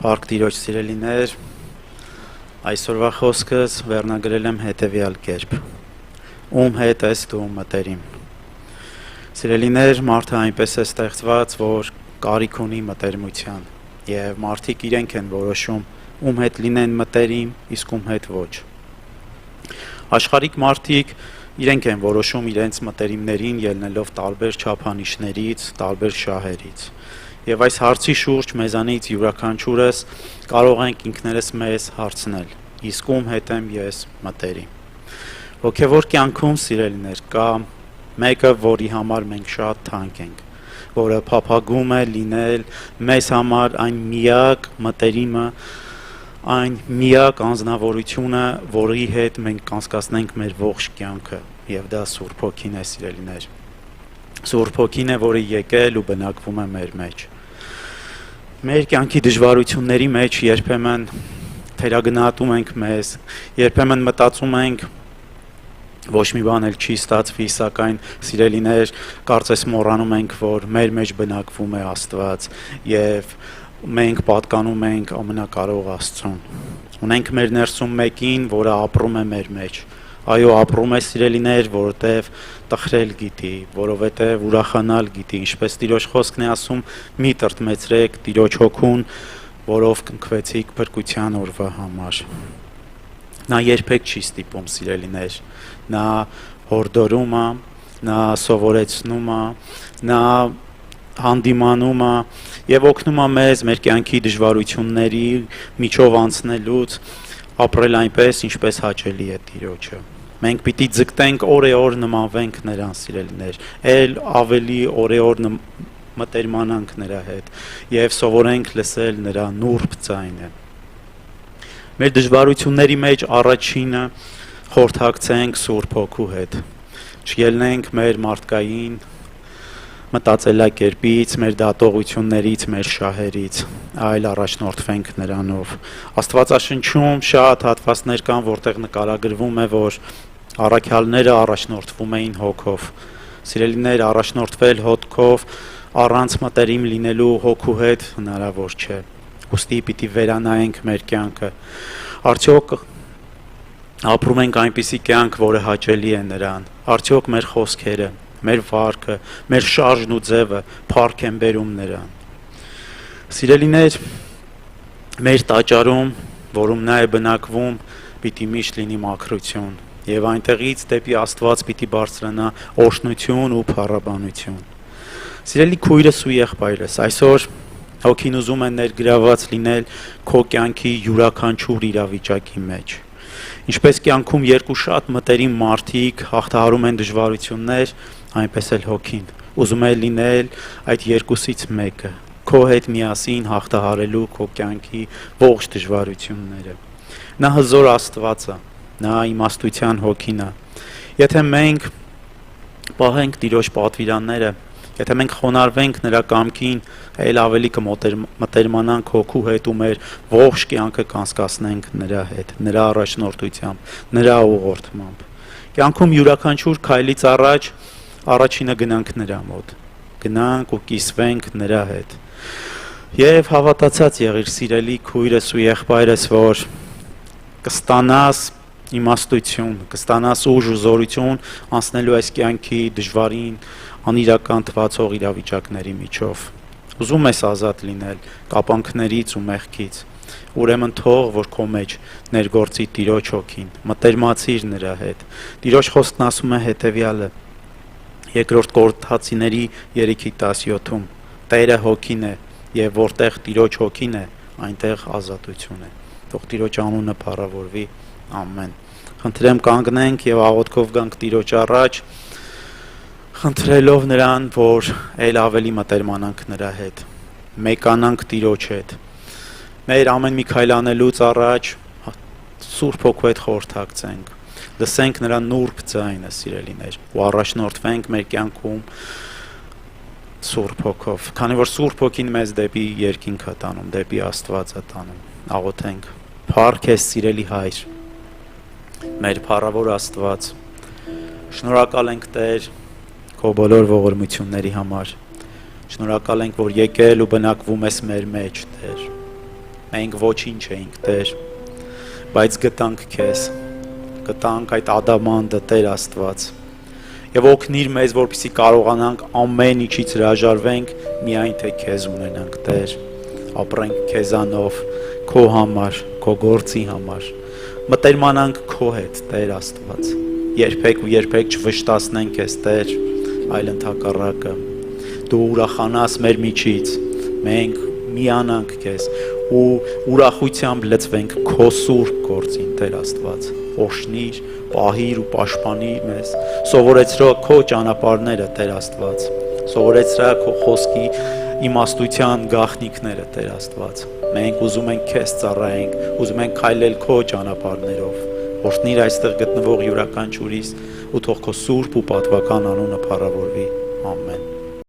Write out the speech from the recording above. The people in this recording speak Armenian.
Փառք Տիրոջ սիրելիներ, այսօրվա խոսքս վերնագրել եմ հետևյալ կերպ. Ում հետ ես դու մտերիմ։ Սիրելիներ, մարդը այնպես է ստեղծված, որ կարիք ունի մտերմության, եւ մարդիկ իրենք են որոշում ում հետ լինեն մտերիմ, իսկ ում հետ ոչ։ Աշխարհիկ մարդիկ իրենք են որոշում իրենց մտերիմներին ելնելով տարբեր չափանիշներից, տարբեր շահերից։ Եվ այս հարցի շուրջ մեզանից յուրաքանչյուրս կարող ենք ինքներս մեզ հարցնել. իսկ ում հետ եմ ես մտերիմ։ Հոգևոր կյանքում, սիրելիներ, կա մեկը, որի համար մենք շատ թանկ ենք, որը փափագում է լինել մեզ համար այն միակ մտերիմը, այն միակ անձնավորությունը, որի հետ մենք կանցկացնենք մեր ողջ կյանքը, եւ դա Սուրբ Հոգին է, սիրելիներ։ Սուրբ Հոգին է, որը եկել ու բնակվում է մեր մեջ։ Մեր կյանքի դժվարությունների մեջ երբեմն թերագնահատում ենք մեզ, երբեմն մտածում ենք ոչ մի բան էլ չի ստացվի, սակայն սիրելիներ, կարծես մոռանում ենք, որ մեր մեջ բնակվում է Աստված եւ մենք պատկանում ենք ամենակարող Աստծուն։ Ունենք մեր ներսում մեկին, որը ապրում է մեր մեջ։ Այո, ապրում է, սիրելիներ, որովհետև տխրել գիտի, որովհետև ուրախանալ գիտի, ինչպես Տիրոջ խոսքն է ասում, մի տրտմեցրեք Տիրոջ հոգուն, որով կնքվեցիք փրկության օրվա համար։ Նա երբեք չի ստիպում, սիրելիներ, նա հորդորում է, նա սովորեցնում է, նա հանդիմանում է եւ օգնում է մեզ մեր կյանքի դժվարությունների միջով անցնելուց ապրել այնպես, ինչպես հաճելի է Տիրոջը։ Մենք պիտի ձգտենք օրեօր նմանվենք նրան, սիրելիներ, ել ավելի օրեօր մտերմանանք նրա հետ եւ սովորենք լսել նրա նուրբ ձայնը։ Մեր դժվարությունների մեջ առաջինը խորհրդակցենք Սուրբ Հոգու հետ։ Չելնենք մեր մարդկային մտածելակերպից, մեր դատողություններից, մեր շահերից, այլ առաջնորդվենք նրանով։ Աստվածաշնչում շատ հատվածներ կան, որտեղ նկարագրվում է, որ առաքյալները առաջնորդվում էին հոգով։ Սիրելիներ, առաջնորդվել հոգով առանց մտերիմ լինելու հոգու հետ հնարավոր չէ։ Ուստի պիտի վերանայենք մեր կյանքը։ Արդյոք ապրում ենք այնպիսի կյանք, որը հաճելի է նրան։ Արդյոք մեր խոսքերը, մեր վարքը, մեր շարժն ու ձևը փառք են բերում նրան։ Սիրելիներ, մեր տաճարում, որում նա է բնակվում, պիտի միշտ լինի մաքրություն, եւ այնտեղից դեպի Աստված պիտի բարձրանա օրհնություն ու փառաբանություն։ Սիրելի քույրս ու եղբայրս, այսօր Հոգին ուզում է ներգրաված լինել քո կյանքի յուրաքանչյուր իրավիճակի մեջ։ Ինչպես կյանքում երկու շատ մտերիմ մարդիկ հաղթահարում են դժվարություններ, այնպես էլ Հոգին ուզում է լինել այդ երկուսից մեկը, քո հետ միասին հաղթահարելու քո կյանքի ողջ դժվարությունները։ Նա հզոր Աստված է, նա իմաստության Հոգին է։ Եթե մենք պահենք Տիրոջ պատվիրանները, եթե մենք խոնարհվենք նրա կամքին, այլ ավելի կմտերմանանք Հոգու հետ ու մեր ողջ կյանքը կանցկացնենք նրա հետ, նրա առաջնորդությամբ, նրա ուղղորդմամբ։ Կյանքում յուրաքանչյուր քայլից առաջինը գնանք նրա մոտ, գնանք ու կիսվենք նրա հետ։ Եվ հավատացած եղիր, սիրելի քույրս ու եղբայրս, որ կստանաս իմաստություն, կստանաս ուժ ու զորություն անցնելու այս կյանքի դժվարին, անիրական թվացող իրավիճակների միջով։ Ուզում ես ազատ լինել կապանքներից ու մեղքից, ուրեմն թող, որ քո մեջ ներգործի Տիրոջ Հոգին, մտերմացիր նրա հետ։ Տիրոջ խոսքն ասում է հետևյալը. Երկրորդ Կորինթացիների 3:17-ում. Տերը Հոգին է, եւ որտեղ Տիրոջ Հոգին է, այնտեղ ազատություն է։ Թող Տիրոջ անունը փառավորվի։ Ամեն։ Խնդրեմ կանգնենք եւ աղոթքով գանք Տիրոջ առաջ, խնդրելով նրան, որ այլ ավելի մտերմանանք նրա հետ, մեկանանք Տիրոջ հետ։ Մեր ամեն մի քայլ անելուց առաջ Սուրբ Հոգու հետ խորհրդակցենք, լսենք նրա նուրբ ձայնը, սիրելիներ, ու առաջնորդվենք մեր կյանքում Սուրբ Հոգով, քանի որ Սուրբ Հոգին մեզ դեպի երկինք է տանում, դեպի Աստված է տանում։ Աղոթենք։ Փառք ես, սիրելի Հայր, մեր փառավոր Աստված, շնորհակալ ենք Տեր քո բոլոր ողորմությունների համար։ Շնորհակալ ենք, որ եկել ու բնակվում ես մեր մեջ, Տեր։ Մենք ոչինչ էինք, Տեր, բայց գտանք քեզ, գտանք այդ ադամանդը, Տեր Աստված, եւ օգնիր մեզ, որպեսզի կարողանանք ամեն ինչից հրաժարվենք, միայն թե քեզ ունենանք, Տեր, ապրենք քեզանով, քո համար, քո գործի համար, մտերմանանք քո հետ, Տեր Աստված, երբեք ու երբեք չվշտացնենք քեզ, Տեր, այլ ընդհակառակը, դու ուրախանաս մեր միջից, մենք միանանք քեզ ու ուրախությամբ լցվենք քո սուրբ գործին, Տեր Աստված, օրհնիր, պահիր ու պաշտպանիր մեզ, սովորեցրո քո ճանապարհները, Տեր Աստված, սովորեցրա քո խոսքի իմաստության գաղտնիքները, Տեր Աստված, մենք ուզում ենք քեզ ծառայենք, ուզում ենք քայլել քո ճանապարհներով, օրհնիր այստեղ գտնվող յուրաքանչյուրիս ու թող քո սուրբ ու պատվական անունը փառավորվի, ամեն։